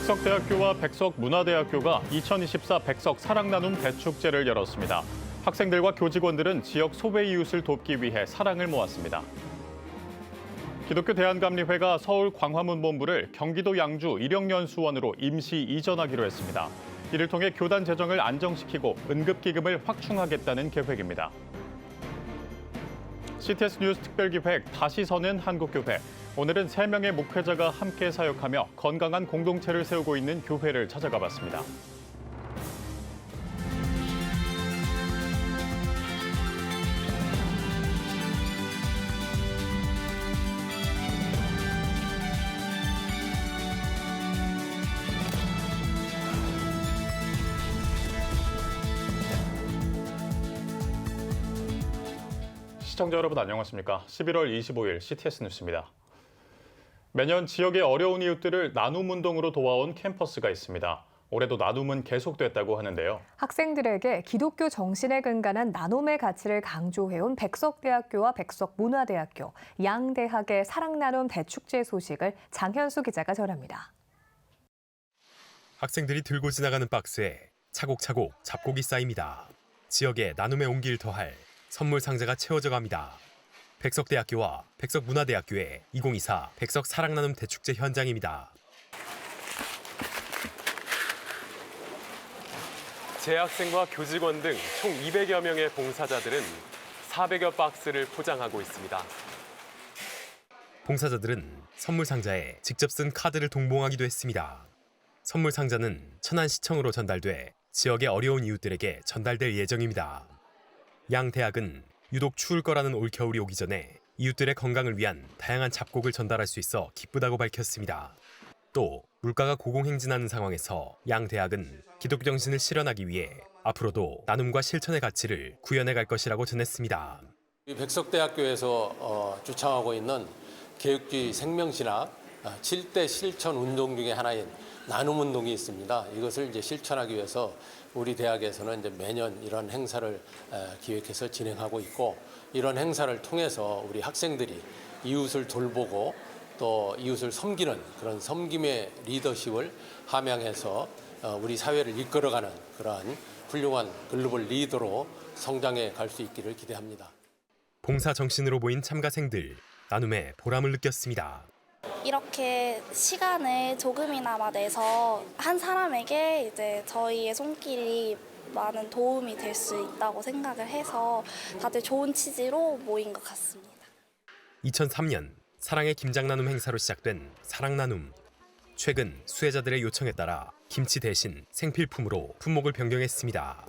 백석대학교와 백석문화대학교가 2024 백석 사랑나눔 대축제를 열었습니다. 학생들과 교직원들은 지역 소외 이웃을 돕기 위해 사랑을 모았습니다. 기독교 대한감리회가 서울 광화문 본부를 경기도 양주 일영연수원으로 임시 이전하기로 했습니다. 이를 통해 교단 재정을 안정시키고 응급기금을 확충하겠다는 계획입니다. CTS 뉴스 특별기획 다시 서는 한국교회. 오늘은 3명의 목회자가 함께 사역하며 건강한 공동체를 세우고 있는 교회를 찾아가 봤습니다. 시청자 여러분 안녕하십니까? 11월 25일 CTS 뉴스입니다. 매년 지역의 어려운 이웃들을 나눔 운동으로 도와온 캠퍼스가 있습니다. 올해도 나눔은 계속됐다고 하는데요. 학생들에게 기독교 정신에 근간한 나눔의 가치를 강조해온 백석대학교와 백석문화대학교, 양 대학의 사랑나눔 대축제 소식을 장현수 기자가 전합니다. 학생들이 들고 지나가는 박스에 차곡차곡 잡곡이 쌓입니다. 지역에 나눔의 온기를 더할 선물 상자가 채워져 갑니다. 백석대학교와 백석문화대학교의 2024 백석 사랑나눔 대축제 현장입니다. 재학생과 교직원 등 총 200여 명의 봉사자들은 400여 박스를 포장하고 있습니다. 봉사자들은 선물 상자에 직접 쓴 카드를 동봉하기도 했습니다. 선물 상자는 천안시청으로 전달돼 지역의 어려운 이웃들에게 전달될 예정입니다. 양 대학은 유독 추울 거라는 올겨울이 오기 전에 이웃들의 건강을 위한 다양한 잡곡을 전달할 수 있어 기쁘다고 밝혔습니다. 또 물가가 고공행진하는 상황에서 양 대학은 기독교 정신을 실현하기 위해 앞으로도 나눔과 실천의 가치를 구현해 갈 것이라고 전했습니다. 백석대학교에서 주창하고 있는 개혁주의 생명신학 7대 실천 운동 중에 하나인 나눔 운동이 있습니다. 이것을 이제 실천하기 위해서 우리 대학에서는 이제 매년 이런 행사를 기획해서 진행하고 있고, 이런 행사를 통해서 우리 학생들이 이웃을 돌보고 또 이웃을 섬기는 그런 섬김의 리더십을 함양해서 우리 사회를 이끌어가는 그러한 훌륭한 글로벌 리더로 성장해 갈 수 있기를 기대합니다. 봉사 정신으로 모인 참가생들, 나눔에 보람을 느꼈습니다. 이렇게 시간을 조금이나마 내서 한 사람에게 이제 저희의 손길이 많은 도움이 될 수 있다고 생각을 해서 다들 좋은 취지로 모인 것 같습니다. 2003년 사랑의 김장 나눔 행사로 시작된 사랑 나눔. 최근 수혜자들의 요청에 따라 김치 대신 생필품으로 품목을 변경했습니다.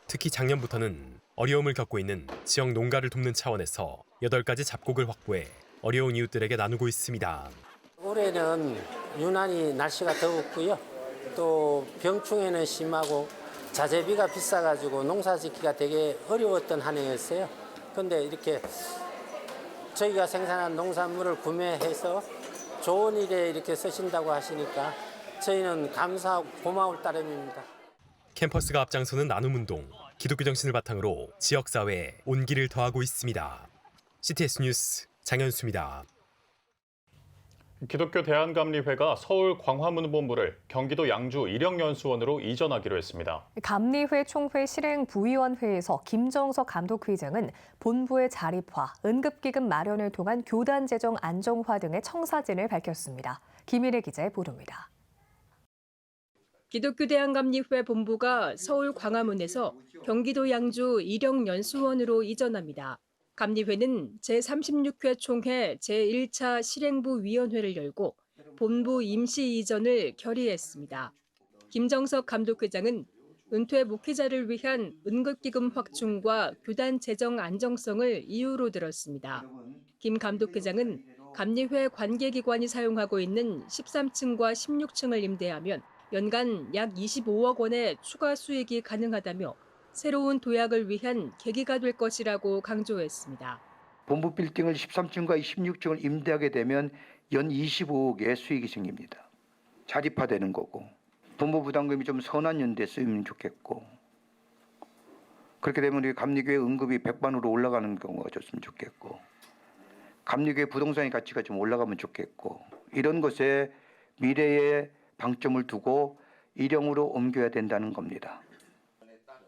특히 작년부터는 어려움을 겪고 있는 지역 농가를 돕는 차원에서 8가지 잡곡을 확보해 어려운 이웃들에게 나누고 있습니다. 올해는 유난히 날씨가 더웠고요. 또 병충해는 심하고 자재비가 비싸가지고 농사 짓기가 되게 어려웠던 한 해였어요. 그런데 이렇게 저희가 생산한 농산물을 구매해서 좋은 일에 이렇게 쓰신다고 하시니까 저희는 감사하고 고마울 따름입니다. 캠퍼스가 앞장서는 나눔 운동, 기독교 정신을 바탕으로 지역사회에 온기를 더하고 있습니다. CTS 뉴스 장현수입니다. 기독교 대한감리회가 서울 광화문 본부를 경기도 양주 일영연수원으로 이전하기로 했습니다. 감리회 총회 실행 부위원회에서 김정석 감독회장은 본부의 자립화, 응급기금 마련을 통한 교단 재정 안정화 등의 청사진을 밝혔습니다. 김일혜 기자의 보도입니다. 기독교 대한감리회 본부가 서울 광화문에서 경기도 양주 일영연수원으로 이전합니다. 감리회는 제36회 총회 제1차 실행부 위원회를 열고 본부 임시 이전을 결의했습니다. 김정석 감독회장은 은퇴 목회자를 위한 응급기금 확충과 교단 재정 안정성을 이유로 들었습니다. 김 감독회장은 감리회 관계기관이 사용하고 있는 13층과 16층을 임대하면 연간 약 25억 원의 추가 수익이 가능하다며 새로운 도약을 위한 계기가 될 것이라고 강조했습니다. 본부 빌딩을 13층과 16층을 임대하게 되면 연 25억의 수익이 생깁니다. 자립화되는 거고, 본부 부담금이 좀 선한 연대에 쓰이면 좋겠고, 그렇게 되면 우리 감리교회 응급이 100만으로 올라가는 경우가 줬으면 좋겠고, 감리교회 부동산의 가치가 좀 올라가면 좋겠고, 이런 것에 미래의 방점을 두고 일형으로 옮겨야 된다는 겁니다.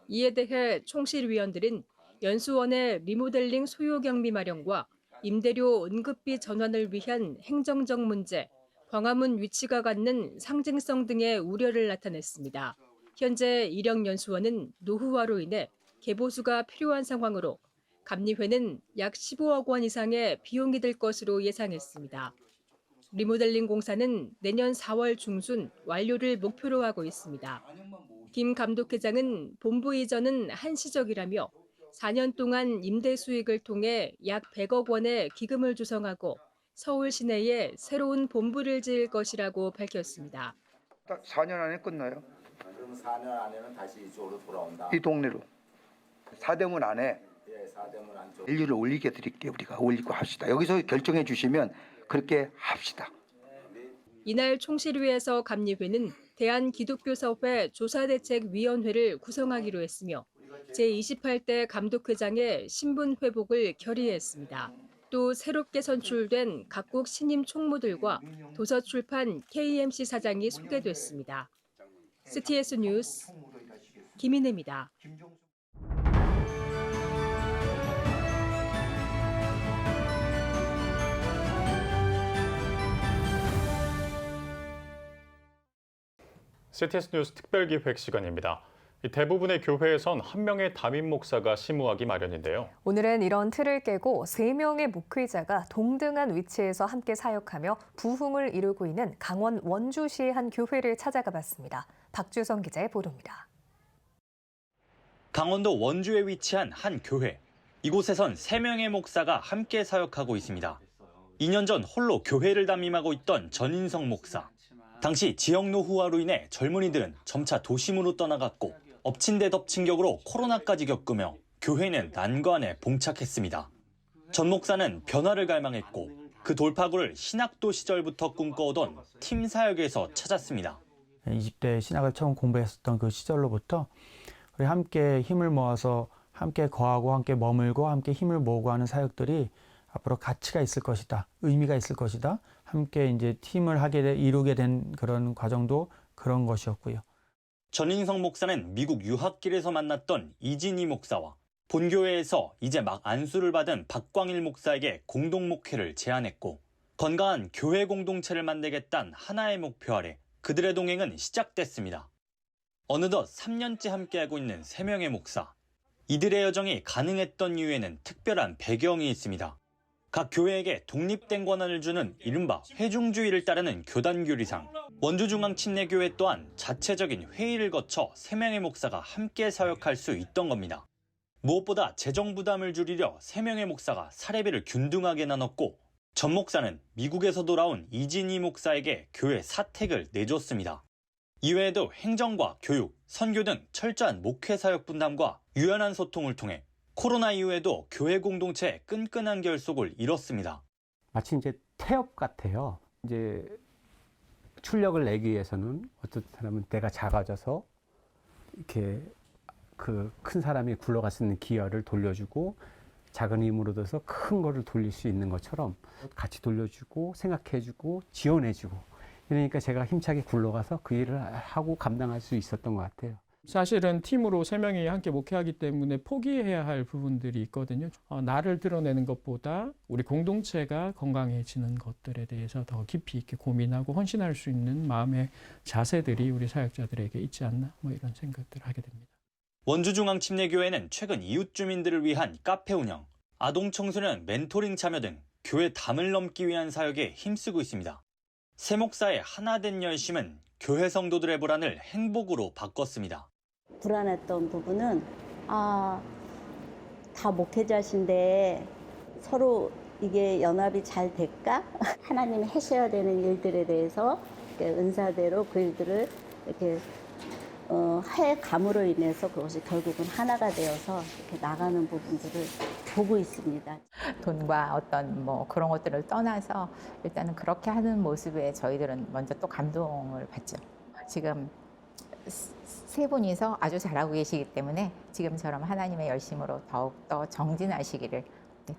이에 대해 총실위원들은 연수원의 리모델링 소요 경비 마련과 임대료 응급비 전환을 위한 행정적 문제, 광화문 위치가 갖는 상징성 등의 우려를 나타냈습니다. 현재 일형연수원은 노후화로 인해 개보수가 필요한 상황으로 감리회는 약 15억 원 이상의 비용이 들 것으로 예상했습니다. 리모델링 공사는 내년 4월 중순 완료를 목표로 하고 있습니다. 김 감독회장은 본부 이전은 한시적이라며 4년 동안 임대 수익을 통해 약 100억 원의 기금을 조성하고 서울 시내에 새로운 본부를 지을 것이라고 밝혔습니다. 딱 4년 안에 끝나요. 그럼 4년 안에는 다시 이쪽으로 돌아온다. 이 동네로. 사대문 안에 예, 4대문 안쪽. 인류를 올리게 드릴게요. 우리가 올리고 합시다. 여기서 결정해 주시면 그렇게 합시다. 이날 총실위에서 감리회는 대한기독교사회 조사대책위원회를 구성하기로 했으며 제28대 감독회장의 신분 회복을 결의했습니다. 또 새롭게 선출된 각국 신임 총무들과 도서출판 KMC 사장이 소개됐습니다. CTS 뉴스 김인혜입니다. CTS 뉴스 특별기획 시간입니다. 대부분의 교회에선 한 명의 담임 목사가 심우하기 마련인데요. 오늘은 이런 틀을 깨고 3명의 목회자가 동등한 위치에서 함께 사역하며 부흥을 이루고 있는 강원 원주시의 한 교회를 찾아가 봤습니다. 박주성 기자의 보도입니다. 강원도 원주에 위치한 한 교회. 이곳에선 3명의 목사가 함께 사역하고 있습니다. 2년 전 홀로 교회를 담임하고 있던 전인성 목사. 당시 지역 노후화로 인해 젊은이들은 점차 도심으로 떠나갔고 엎친 데 덮친 격으로 코로나까지 겪으며 교회는 난관에 봉착했습니다. 전 목사는 변화를 갈망했고 그 돌파구를 신학도 시절부터 꿈꿔오던 팀 사역에서 찾았습니다. 20대 신학을 처음 공부했었던 그 시절로부터 우리 함께 힘을 모아서 함께 거하고 함께 머물고 함께 힘을 모으고 하는 사역들이 앞으로 가치가 있을 것이다. 의미가 있을 것이다. 함께 이제 팀을 이루게 된 그런 과정도 그런 것이었고요. 전인성 목사는 미국 유학길에서 만났던 이진희 목사와 본교회에서 이제 막 안수를 받은 박광일 목사에게 공동 목회를 제안했고 건강한 교회 공동체를 만들겠다는 하나의 목표 아래 그들의 동행은 시작됐습니다. 어느덧 3년째 함께하고 있는 3명의 목사. 이들의 여정이 가능했던 이유에는 특별한 배경이 있습니다. 각 교회에게 독립된 권한을 주는 이른바 회중주의를 따르는 교단교리상, 원주중앙침례교회 또한 자체적인 회의를 거쳐 3명의 목사가 함께 사역할 수 있던 겁니다. 무엇보다 재정 부담을 줄이려 3명의 목사가 사례비를 균등하게 나눴고 전 목사는 미국에서 돌아온 이진희 목사에게 교회 사택을 내줬습니다. 이외에도 행정과 교육, 선교 등 철저한 목회 사역 분담과 유연한 소통을 통해 코로나 이후에도 교회 공동체에 끈끈한 결속을 이뤘습니다. 마치 이제 태엽 같아요. 이제 출력을 내기 위해서는 어떤 사람은 내가 작아져서 이렇게 그 큰 사람이 굴러갈 수 있는 기여를 돌려주고 작은 힘으로 들어서 큰 거를 돌릴 수 있는 것처럼 같이 돌려주고 생각해주고 지원해주고 그러니까 제가 힘차게 굴러가서 그 일을 하고 감당할 수 있었던 것 같아요. 사실은 팀으로 3명이 함께 목회하기 때문에 포기해야 할 부분들이 있거든요. 나를 드러내는 것보다 우리 공동체가 건강해지는 것들에 대해서 더 깊이 있게 고민하고 헌신할 수 있는 마음의 자세들이 우리 사역자들에게 있지 않나 이런 생각들을 하게 됩니다. 원주중앙침례교회는 최근 이웃 주민들을 위한 카페 운영, 아동 청소년 멘토링 참여 등 교회 담을 넘기 위한 사역에 힘쓰고 있습니다. 새 목사의 하나된 열심은 교회 성도들의 불안을 행복으로 바꿨습니다. 불안했던 부분은 다 목회자신데 서로 이게 연합이 잘 될까? 하나님이 하셔야 되는 일들에 대해서 은사대로 그 일들을 이렇게 해감으로 인해서 그것이 결국은 하나가 되어서 이렇게 나가는 부분들을 보고 있습니다. 돈과 어떤 그런 것들을 떠나서 일단은 그렇게 하는 모습에 저희들은 먼저 또 감동을 받죠. 지금 3분이서 아주 잘하고 계시기 때문에 지금처럼 하나님의 열심으로 더욱더 정진하시기를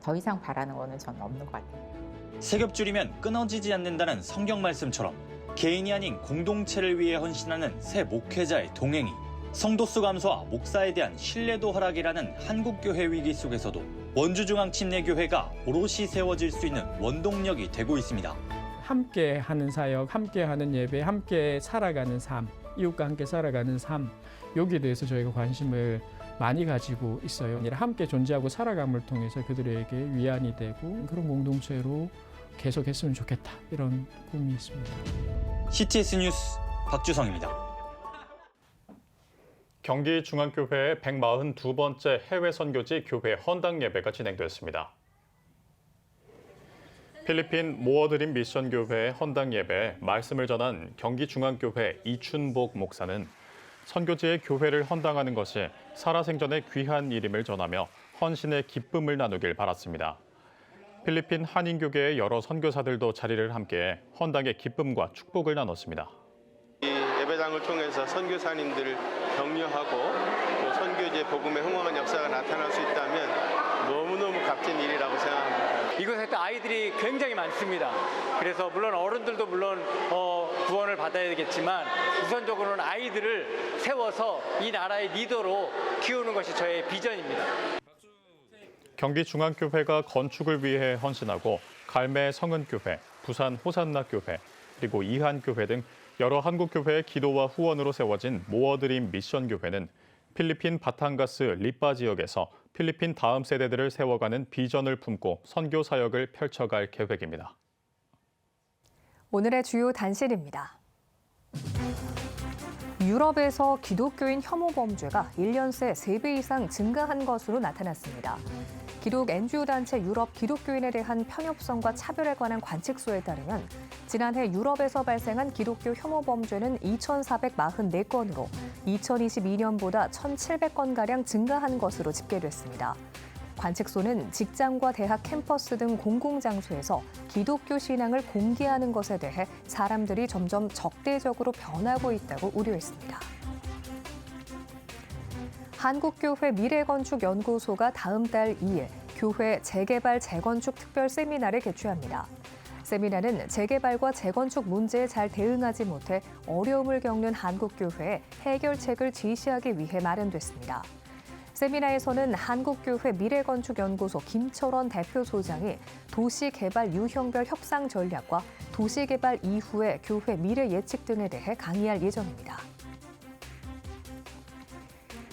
더 이상 바라는 거는 저는 없는 것 같아요. 세 겹줄이면 끊어지지 않는다는 성경 말씀처럼 개인이 아닌 공동체를 위해 헌신하는 새 목회자의 동행이 성도수 감소와 목사에 대한 신뢰도 하락이라는 한국교회 위기 속에서도 원주중앙침례교회가 오롯이 세워질 수 있는 원동력이 되고 있습니다. 함께 하는 사역, 함께 하는 예배, 함께 살아가는 삶, 이웃과 함께 살아가는 삶, 여기에 대해서 저희가 관심을 많이 가지고 있어요. 함께 존재하고 살아감을 통해서 그들에게 위안이 되고 그런 공동체로 계속했으면 좋겠다, 이런 꿈이 있습니다. CTS 뉴스 박주성입니다. 경기중앙교회의 142번째 해외 선교지 교회 헌당 예배가 진행됐습니다. 필리핀 모어드림 미션교회의 헌당 예배에 말씀을 전한 경기중앙교회 이춘복 목사는 선교지의 교회를 헌당하는 것이 살아생전의 귀한 일임을 전하며 헌신의 기쁨을 나누길 바랐습니다. 필리핀 한인교계의 여러 선교사들도 자리를 함께해 헌당의 기쁨과 축복을 나눴습니다. 이 예배당을 통해서 선교사님들을 격려하고 또 선교지의 복음의 흥황한 역사가 나타날 수 있다면 너무너무 값진 일이라고 생각합니다. 이곳에 또 아이들이 굉장히 많습니다. 그래서 물론 어른들도 물론 구원을 받아야겠지만 우선적으로는 아이들을 세워서 이 나라의 리더로 키우는 것이 저의 비전입니다. 경기중앙교회가 건축을 위해 헌신하고 갈매 성은교회, 부산 호산나교회, 그리고 이한교회 등 여러 한국교회의 기도와 후원으로 세워진 모어드림 미션교회는 필리핀 바탕가스 리빠 지역에서 필리핀 다음 세대들을 세워가는 비전을 품고 선교 사역을 펼쳐갈 계획입니다. 오늘의 주요 단신입니다. 유럽에서 기독교인 혐오 범죄가 1년 새 3배 이상 증가한 것으로 나타났습니다. 기독 NGO 단체 유럽 기독교인에 대한 편협성과 차별에 관한 관측소에 따르면 지난해 유럽에서 발생한 기독교 혐오 범죄는 2,444건으로 2022년보다 1,700건가량 증가한 것으로 집계됐습니다. 관측소는 직장과 대학 캠퍼스 등 공공장소에서 기독교 신앙을 공개하는 것에 대해 사람들이 점점 적대적으로 변하고 있다고 우려했습니다. 한국교회 미래건축연구소가 다음 달 2일 교회 재개발 재건축 특별 세미나를 개최합니다. 세미나는 재개발과 재건축 문제에 잘 대응하지 못해 어려움을 겪는 한국교회에 해결책을 제시하기 위해 마련됐습니다. 세미나에서는 한국교회 미래건축연구소 김철원 대표소장이 도시개발 유형별 협상 전략과 도시개발 이후의 교회 미래 예측 등에 대해 강의할 예정입니다.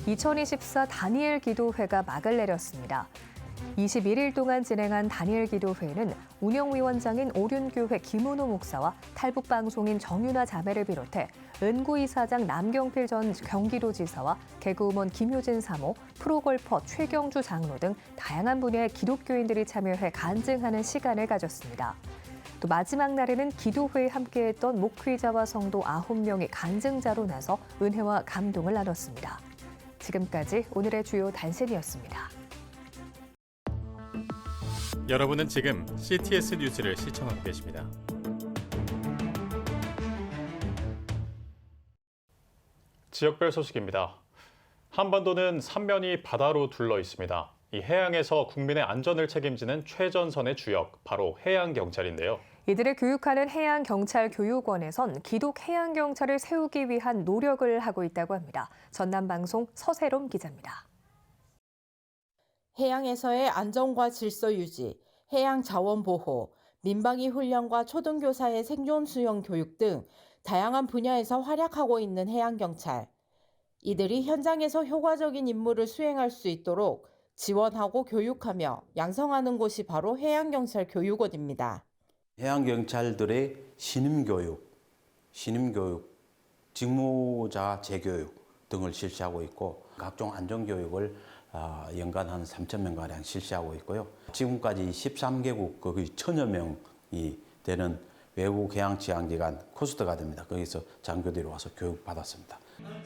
2024 다니엘 기도회가 막을 내렸습니다. 21일 동안 진행한 다니엘 기도회는 운영위원장인 오륜교회 김은호 목사와 탈북방송인 정윤아 자매를 비롯해 은구이사장 남경필 전 경기도지사와 개그우먼 김효진 사모, 프로골퍼 최경주 장로 등 다양한 분야의 기독교인들이 참여해 간증하는 시간을 가졌습니다. 또 마지막 날에는 기도회에 함께했던 목회자와 성도 9명이 간증자로 나서 은혜와 감동을 나눴습니다. 지금까지 오늘의 주요 단신이었습니다. 여러분은 지금 CTS 뉴스를 시청하고 계십니다. 지역별 소식입니다. 한반도는 삼면이 바다로 둘러 있습니다. 이 해양에서 국민의 안전을 책임지는 최전선의 주역, 바로 해양경찰인데요. 이들을 교육하는 해양경찰교육원에선 기독 해양경찰을 세우기 위한 노력을 하고 있다고 합니다. 전남방송 서세롬 기자입니다. 해양에서의 안전과 질서 유지, 해양 자원 보호, 민방위 훈련과 초등교사의 생존 수영 교육 등 다양한 분야에서 활약하고 있는 해양경찰. 이들이 현장에서 효과적인 임무를 수행할 수 있도록 지원하고 교육하며 양성하는 곳이 바로 해양경찰 교육원입니다. 해양경찰들의 신임교육, 직무자 재교육 등을 실시하고 있고 각종 안전교육을 연간 한 3,000명가량 실시하고 있고요. 지금까지 13개국 거의 1,000여 명이 되는 외국 해양치안기관 코스트가드입니다. 거기서 장교들이 와서 교육받았습니다.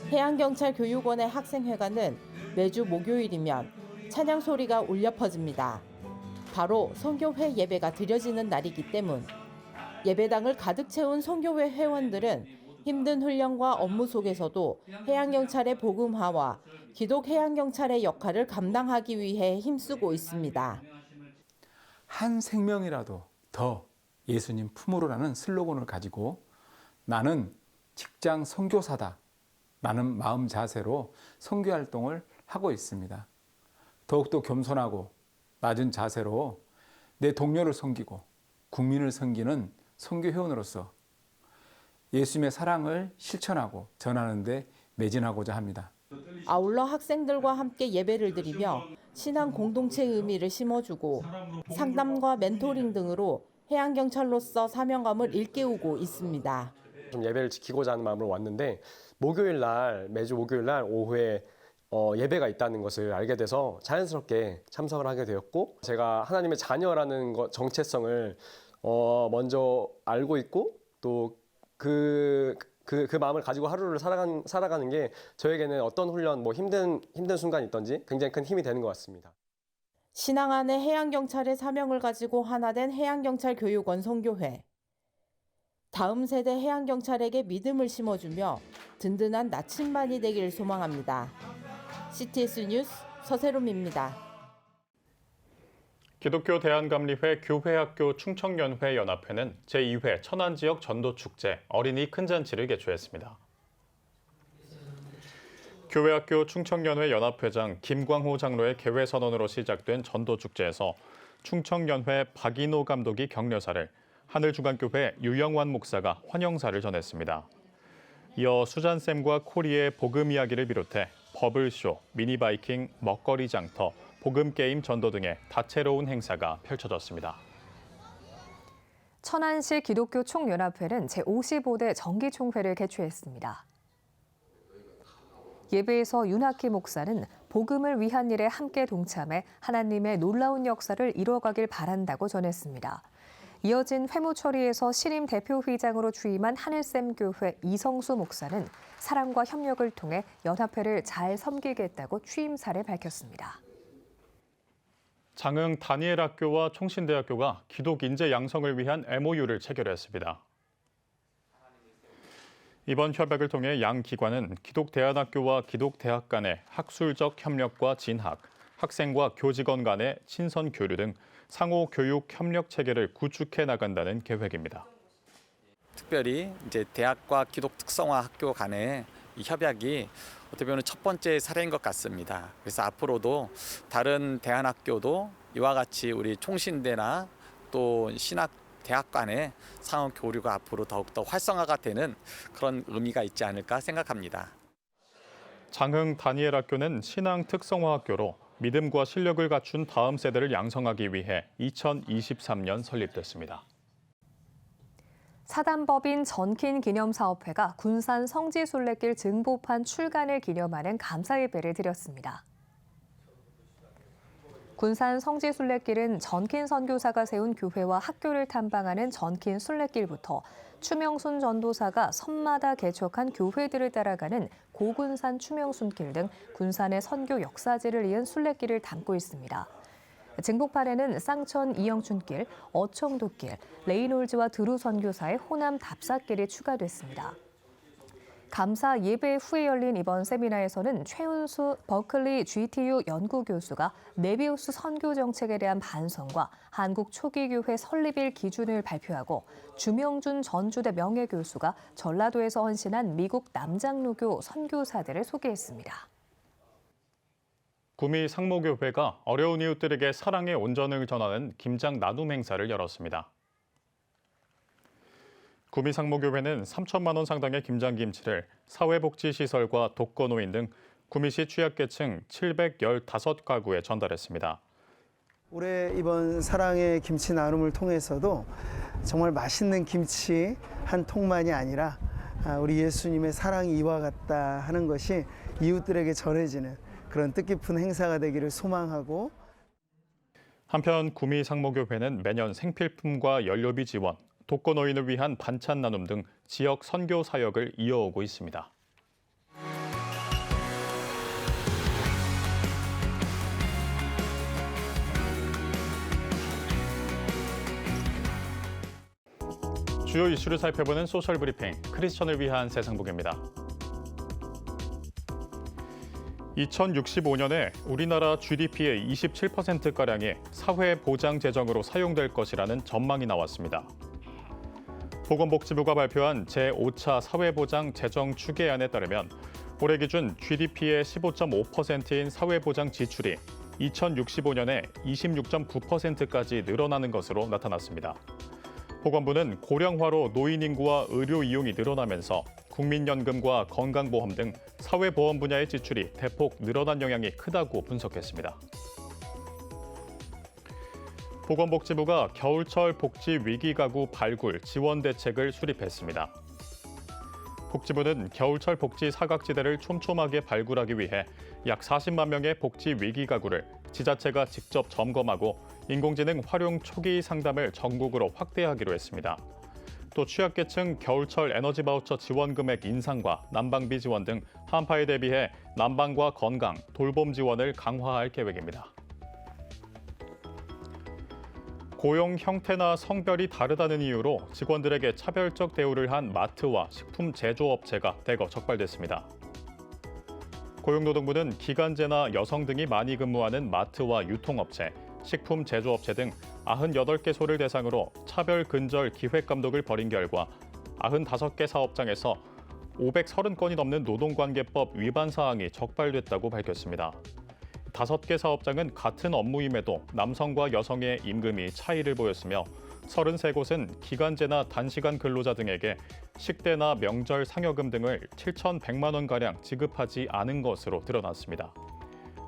해양경찰 교육원의 학생회관은 매주 목요일이면 찬양 소리가 울려 퍼집니다. 바로 선교회 예배가 드려지는 날이기 때문 예배당을 가득 채운 선교회 회원들은 힘든 훈련과 업무 속에서도 해양경찰의 복음화와 기독 해양경찰의 역할을 감당하기 위해 힘쓰고 있습니다. 한 생명이라도 더 예수님 품으로라는 슬로건을 가지고 나는 직장 선교사다 라는 마음 자세로 선교 활동을 하고 있습니다. 더욱더 겸손하고 낮은 자세로 내 동료를 섬기고 국민을 섬기는 선교 회원으로서 예수님의 사랑을 실천하고 전하는 데 매진하고자 합니다. 아울러 학생들과 함께 예배를 드리며 신앙 공동체의 의미를 심어주고 상담과 멘토링 등으로 해양경찰로서 사명감을 일깨우고 있습니다. 좀 예배를 지키고자 하는 마음으로 왔는데 매주 목요일 날 오후에 예배가 있다는 것을 알게 돼서 자연스럽게 참석을 하게 되었고, 제가 하나님의 자녀라는 정체성을 먼저 알고 있고 또 그 마음을 가지고 하루를 살아가는 게 저에게는 어떤 훈련, 힘든 순간이 있던지 굉장히 큰 힘이 되는 것 같습니다. 신앙 안에 해양경찰의 사명을 가지고 하나된 해양경찰교육원 선교회. 다음 세대 해양경찰에게 믿음을 심어주며 든든한 나침반이 되길 소망합니다. CTS 뉴스 서세롬입니다. 기독교 대한감리회 교회학교 충청연회 연합회는 제2회 천안지역 전도축제 어린이 큰잔치를 개최했습니다. 교회학교 충청연회 연합회장 김광호 장로의 개회 선언으로 시작된 전도축제에서 충청연회 박인호 감독이 격려사를, 하늘중앙교회 유영환 목사가 환영사를 전했습니다. 이어 수잔쌤과 코리의 복음 이야기를 비롯해 버블쇼, 미니바이킹, 먹거리 장터, 복음게임 전도 등의 다채로운 행사가 펼쳐졌습니다. 천안시 기독교 총연합회는 제55대 정기총회를 개최했습니다. 예배에서 윤학기 목사는 복음을 위한 일에 함께 동참해 하나님의 놀라운 역사를 이뤄가길 바란다고 전했습니다. 이어진 회무 처리에서 신임 대표회장으로 취임한 하늘샘교회 이성수 목사는 사랑과 협력을 통해 연합회를 잘 섬기겠다고 취임사를 밝혔습니다. 장흥 다니엘 학교와 총신대학교가 기독 인재 양성을 위한 MOU를 체결했습니다. 이번 협약을 통해 양 기관은 기독대안학교와 기독대학 간의 학술적 협력과 진학, 학생과 교직원 간의 친선 교류 등 상호 교육 협력 체계를 구축해 나간다는 계획입니다. 특별히 이제 대학과 기독 특성화 학교 간의 이 협약이 어떻게 보면 첫 번째 사례인 것 같습니다. 그래서 앞으로도 다른 대안학교도 이와 같이 우리 총신대나 또 신학 대학 간의 상호 교류가 앞으로 더욱더 활성화가 되는 그런 의미가 있지 않을까 생각합니다. 장흥 다니엘 학교는 신앙 특성화 학교로 믿음과 실력을 갖춘 다음 세대를 양성하기 위해 2023년 설립됐습니다. 사단법인 전킨기념사업회가 군산 성지순례길 증보판 출간을 기념하는 감사예배를 드렸습니다. 군산 성지순례길은 전킨 선교사가 세운 교회와 학교를 탐방하는 전킨 순례길부터 추명순 전도사가 섬마다 개척한 교회들을 따라가는 고군산 추명순길 등 군산의 선교 역사지를 이은 순례길을 담고 있습니다. 증복판에는 쌍천 이영춘길, 어청도길, 레이놀즈와 드루 선교사의 호남 답사길이 추가됐습니다. 감사 예배 후에 열린 이번 세미나에서는 최은수 버클리 GTU 연구교수가 네비우스 선교 정책에 대한 반성과 한국 초기교회 설립일 기준을 발표하고 주명준 전주대 명예교수가 전라도에서 헌신한 미국 남장로교 선교사들을 소개했습니다. 구미 상모교회가 어려운 이웃들에게 사랑의 온전을 전하는 김장 나눔 행사를 열었습니다. 구미 상모교회는 3천만 원 상당의 김장김치를 사회복지시설과 독거노인 등 구미시 취약계층 715가구에 전달했습니다. 올해 이번 사랑의 김치 나눔을 통해서도 정말 맛있는 김치 한 통만이 아니라 우리 예수님의 사랑이 이와 같다 하는 것이 이웃들에게 전해지는 그런 뜻깊은 행사가 되기를 소망하고, 한편 구미 상모교회는 매년 생필품과 연료비 지원, 독거노인을 위한 반찬 나눔 등 지역 선교 사역을 이어오고 있습니다. 주요 이슈를 살펴보는 소셜 브리핑, 크리스천을 위한 세상복입니다. 2065년에 우리나라 GDP의 27%가량이 사회보장 재정으로 사용될 것이라는 전망이 나왔습니다. 보건복지부가 발표한 제5차 사회보장 재정 추계안에 따르면 올해 기준 GDP의 15.5%인 사회보장 지출이 2065년에 26.9%까지 늘어나는 것으로 나타났습니다. 보건부는 고령화로 노인 인구와 의료 이용이 늘어나면서 국민연금과 건강보험 등 사회보험 분야의 지출이 대폭 늘어난 영향이 크다고 분석했습니다. 보건복지부가 겨울철 복지 위기가구 발굴 지원 대책을 수립했습니다. 복지부는 겨울철 복지 사각지대를 촘촘하게 발굴하기 위해 약 40만 명의 복지 위기가구를 지자체가 직접 점검하고 인공지능 활용 초기 상담을 전국으로 확대하기로 했습니다. 또 취약계층 겨울철 에너지 바우처 지원 금액 인상과 난방비 지원 등 한파에 대비해 난방과 건강, 돌봄 지원을 강화할 계획입니다. 고용 형태나 성별이 다르다는 이유로 직원들에게 차별적 대우를 한 마트와 식품 제조업체가 대거 적발됐습니다. 고용노동부는 기간제나 여성 등이 많이 근무하는 마트와 유통업체, 식품 제조업체 등 98개소를 대상으로 차별 근절 기획 감독을 벌인 결과 95개 사업장에서 530건이 넘는 노동관계법 위반 사항이 적발됐다고 밝혔습니다. 5개 사업장은 같은 업무임에도 남성과 여성의 임금이 차이를 보였으며 33곳은 기간제나 단시간 근로자 등에게 식대나 명절 상여금 등을 7,100만 원가량 지급하지 않은 것으로 드러났습니다.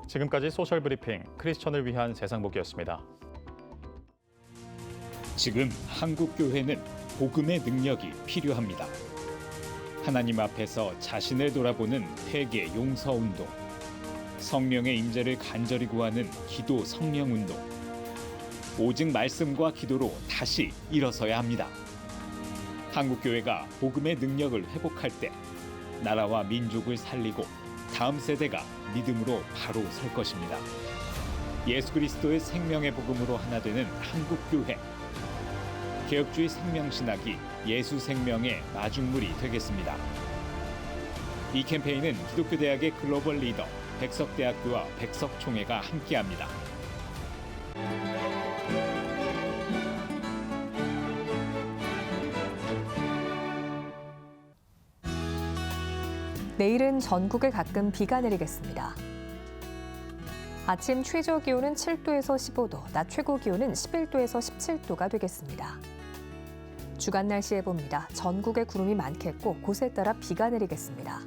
지금까지 소셜브리핑 크리스천을 위한 세상복이었습니다. 지금 한국교회는 복음의 능력이 필요합니다. 하나님 앞에서 자신을 돌아보는 회개 용서 운동, 성령의 임재를 간절히 구하는 기도 성령 운동, 오직 말씀과 기도로 다시 일어서야 합니다. 한국교회가 복음의 능력을 회복할 때 나라와 민족을 살리고 다음 세대가 믿음으로 바로 설 것입니다. 예수 그리스도의 생명의 복음으로 하나 되는 한국교회. 개혁주의 생명신학이 예수 생명의 마중물이 되겠습니다. 이 캠페인은 기독교대학의 글로벌 리더 백석대학교와 백석총회가 함께합니다. 내일은 전국에 가끔 비가 내리겠습니다. 아침 최저 기온은 7도에서 15도, 낮 최고 기온은 11도에서 17도가 되겠습니다. 주간 날씨 해봅니다. 전국에 구름이 많겠고 곳에 따라 비가 내리겠습니다.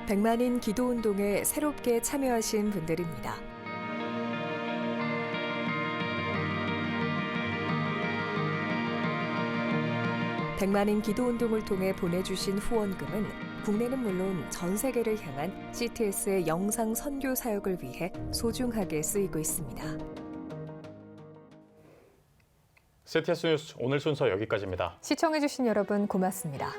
백만인 기도운동에 새롭게 참여하신 분들입니다. 백만인 기도운동을 통해 보내주신 후원금은 국내는 물론 전 세계를 향한 CTS의 영상 선교 사역을 위해 소중하게 쓰이고 있습니다. CTS 뉴스 오늘 순서 여기까지입니다. 시청해주신 여러분 고맙습니다.